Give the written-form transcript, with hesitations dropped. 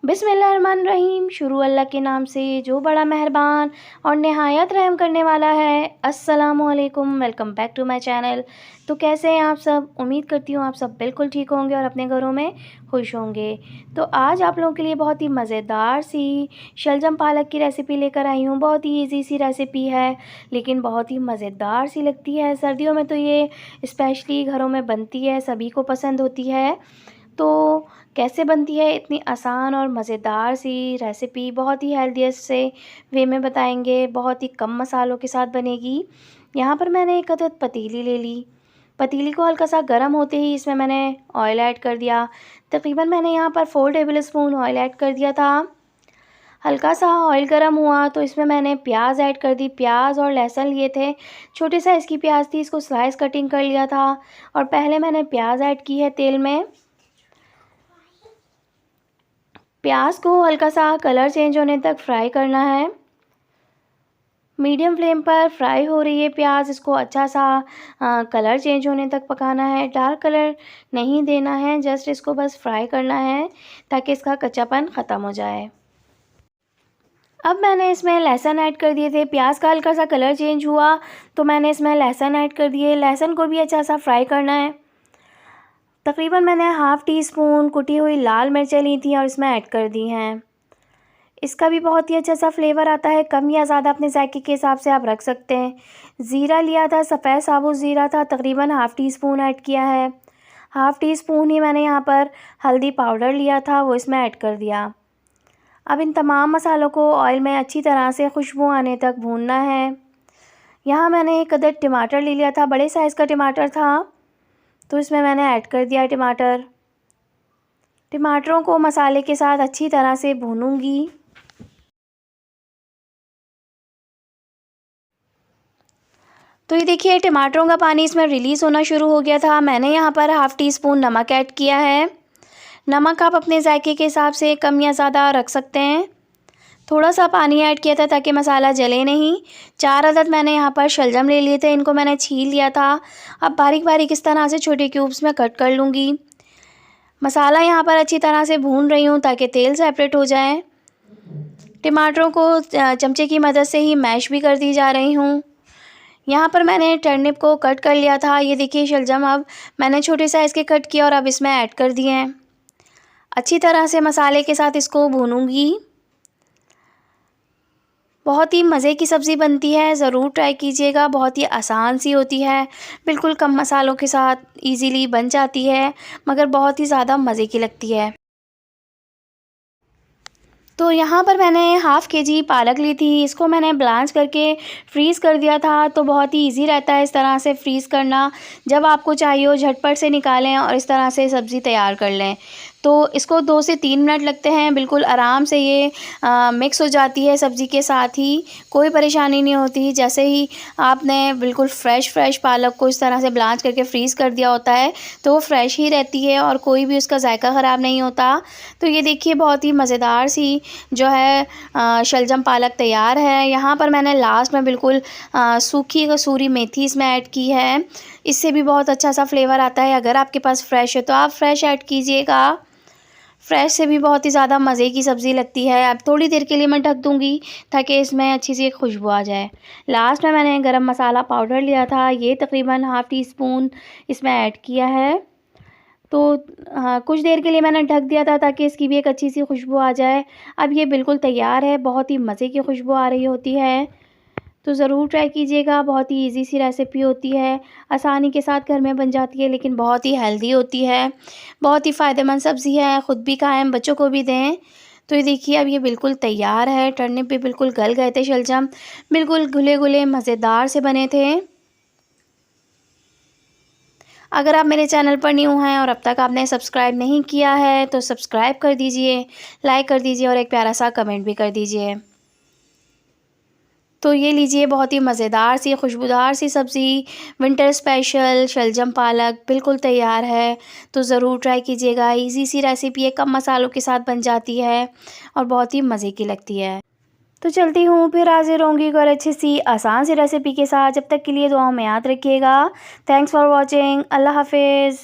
बिस्मिल्लाहिर्रहमानिर्रहीम। शुरू अल्लाह के नाम से जो बड़ा मेहरबान और नहायत रहम करने वाला है। अस्सलामुअलैकुम, welcome back to my channel. तो कैसे हैं आप सब? उम्मीद करती हूँ आप सब बिल्कुल ठीक होंगे और अपने घरों में खुश होंगे। तो आज आप लोगों के लिए बहुत ही मज़ेदार सी शलजम पालक की रेसिपी लेकर आई हूँ। बहुत ही इजी सी रेसिपी है लेकिन बहुत ही मज़ेदार सी लगती है। सर्दियों में तो ये स्पेशली घरों में बनती है, सभी को पसंद होती है। तो कैसे बनती है इतनी आसान और मज़ेदार सी रेसिपी, बहुत ही हेल्दीएस्ट से वे में बताएंगे। बहुत ही कम मसालों के साथ बनेगी। यहाँ पर मैंने एक अदद पतीली ले ली। पतीली को हल्का सा गर्म होते ही इसमें मैंने ऑयल ऐड कर दिया। तकरीबन मैंने यहाँ पर 4 टेबल स्पून ऑयल ऐड कर दिया था। हल्का सा ऑयल गर्म हुआ तो इसमें मैंने प्याज ऐड कर दी। प्याज और लहसुन लिए थे, छोटे साइज़ की प्याज थी, इसको स्लाइस कटिंग कर लिया था। और पहले मैंने प्याज ऐड की है तेल में। प्याज को हल्का सा कलर चेंज होने तक फ्राई करना है। मीडियम फ्लेम पर फ्राई हो रही है प्याज, इसको अच्छा सा कलर चेंज होने तक पकाना है। डार्क कलर नहीं देना है, जस्ट इसको बस फ्राई करना है ताकि इसका कच्चापन ख़त्म हो जाए। अब मैंने इसमें लहसुन ऐड कर दिए थे। प्याज का हल्का सा कलर चेंज हुआ तो मैंने इसमें लहसुन ऐड कर दिए। लहसुन को भी अच्छा सा फ्राई करना है। तकरीबन मैंने हाफ़ टी स्पून कुटी हुई लाल मिर्चें ली थी और इसमें ऐड कर दी हैं। इसका भी बहुत ही अच्छा सा फ्लेवर आता है। कम या ज़्यादा अपने जायके के हिसाब से आप रख सकते हैं। ज़ीरा लिया था, सफ़ेद साबुत ज़ीरा था, तकरीबन हाफ़ टी स्पून ऐड किया है। हाफ़ टी स्पून ही मैंने यहाँ पर हल्दी पाउडर लिया था, वो इसमें ऐड कर दिया। अब इन तमाम मसालों को ऑयल में अच्छी तरह से खुशबू आने तक भूनना है। यहाँ मैंने एक अदद टमाटर ले लिया था, बड़े साइज़ का टमाटर था, तो इसमें मैंने ऐड कर दिया टमाटर। टमाटरों को मसाले के साथ अच्छी तरह से भूनूंगी। तो ये देखिए टमाटरों का पानी इसमें रिलीज़ होना शुरू हो गया था। मैंने यहाँ पर हाफ़ टी स्पून नमक ऐड किया है। नमक आप अपने जायके के हिसाब से कम या ज़्यादा रख सकते हैं। थोड़ा सा पानी ऐड किया था ताकि मसाला जले नहीं। 4 अदद मैंने यहाँ पर शलजम ले लिए थे, इनको मैंने छील लिया था। अब बारीक बारीक इस तरह से छोटे क्यूब्स में कट कर लूँगी। मसाला यहाँ पर अच्छी तरह से भून रही हूँ ताकि तेल सेपरेट हो जाए। टमाटरों को चमचे की मदद से ही मैश भी कर दी जा रही हूँ। यहाँ पर मैंने टर्निप को कट कर लिया था। ये देखिए शलजम अब मैंने छोटे साइज़ के कट किया और अब इसमें ऐड कर दिए हैं। अच्छी तरह से मसाले के साथ इसको भूनूंगी। बहुत ही मज़े की सब्ज़ी बनती है, ज़रूर ट्राई कीजिएगा। बहुत ही आसान सी होती है, बिल्कुल कम मसालों के साथ इजीली बन जाती है, मगर बहुत ही ज़्यादा मज़े की लगती है। तो यहाँ पर मैंने हाफ़ केजी पालक ली थी, इसको मैंने ब्लांच करके फ्रीज़ कर दिया था। तो बहुत ही इजी रहता है इस तरह से फ्रीज़ करना। जब आपको चाहिए हो झटपट से निकालें और इस तरह से सब्ज़ी तैयार कर लें। तो इसको 2 से 3 मिनट लगते हैं, बिल्कुल आराम से ये मिक्स हो जाती है सब्ज़ी के साथ ही, कोई परेशानी नहीं होती। जैसे ही आपने बिल्कुल फ्रेश पालक को इस तरह से ब्लांच करके फ्रीज़ कर दिया होता है तो वो फ्रेश ही रहती है और कोई भी उसका जायका ख़राब नहीं होता। तो ये देखिए बहुत ही मज़ेदार सी जो है शलजम पालक तैयार है। यहाँ पर मैंने लास्ट में बिल्कुल सूखी कसूरी मेथी इसमें ऐड की है, इससे भी बहुत अच्छा सा फ्लेवर आता है। अगर आपके पास फ्रेश है तो आप फ्रेश ऐड कीजिएगा, फ्रेश से भी बहुत ही ज़्यादा मज़े की सब्ज़ी लगती है। अब थोड़ी देर के लिए मैं ढक दूँगी ताकि इसमें अच्छी सी एक खुशबू आ जाए। लास्ट में मैंने गरम मसाला पाउडर लिया था, ये तकरीबन हाफ़ टी स्पून इसमें ऐड किया है। तो कुछ देर के लिए मैंने ढक दिया था ताकि इसकी भी एक अच्छी सी खुशबू आ जाए। अब ये बिल्कुल तैयार है, बहुत ही मज़े की खुशबू आ रही होती है। तो ज़रूर ट्राई कीजिएगा, बहुत ही इजी सी रेसिपी होती है, आसानी के साथ घर में बन जाती है, लेकिन बहुत ही हेल्दी होती है। बहुत ही फ़ायदेमंद सब्ज़ी है, ख़ुद भी खाएँ, बच्चों को भी दें। तो ये देखिए अब ये बिल्कुल तैयार है। टर्निप भी बिल्कुल गल गए थे, शलजम बिल्कुल घुले-घुले मज़ेदार से बने थे। अगर आप मेरे चैनल पर न्यू हैं और अब तक आपने सब्सक्राइब नहीं किया है तो सब्सक्राइब कर दीजिए, लाइक कर दीजिए और एक प्यारा सा कमेंट भी कर दीजिए। तो ये लीजिए बहुत ही मज़ेदार सी खुशबूदार सी सब्ज़ी विंटर स्पेशल शलजम पालक बिल्कुल तैयार है। तो ज़रूर ट्राई कीजिएगा, इजी सी रेसिपी है, कम मसालों के साथ बन जाती है और बहुत ही मज़े की लगती है। तो चलती हूँ, फिर हाज़िर होंगी एक और अच्छी सी आसान सी रेसिपी के साथ। जब तक के लिए दुआओं में याद रखिएगा। Thanks for watching. अल्लाह हाफ़िज़।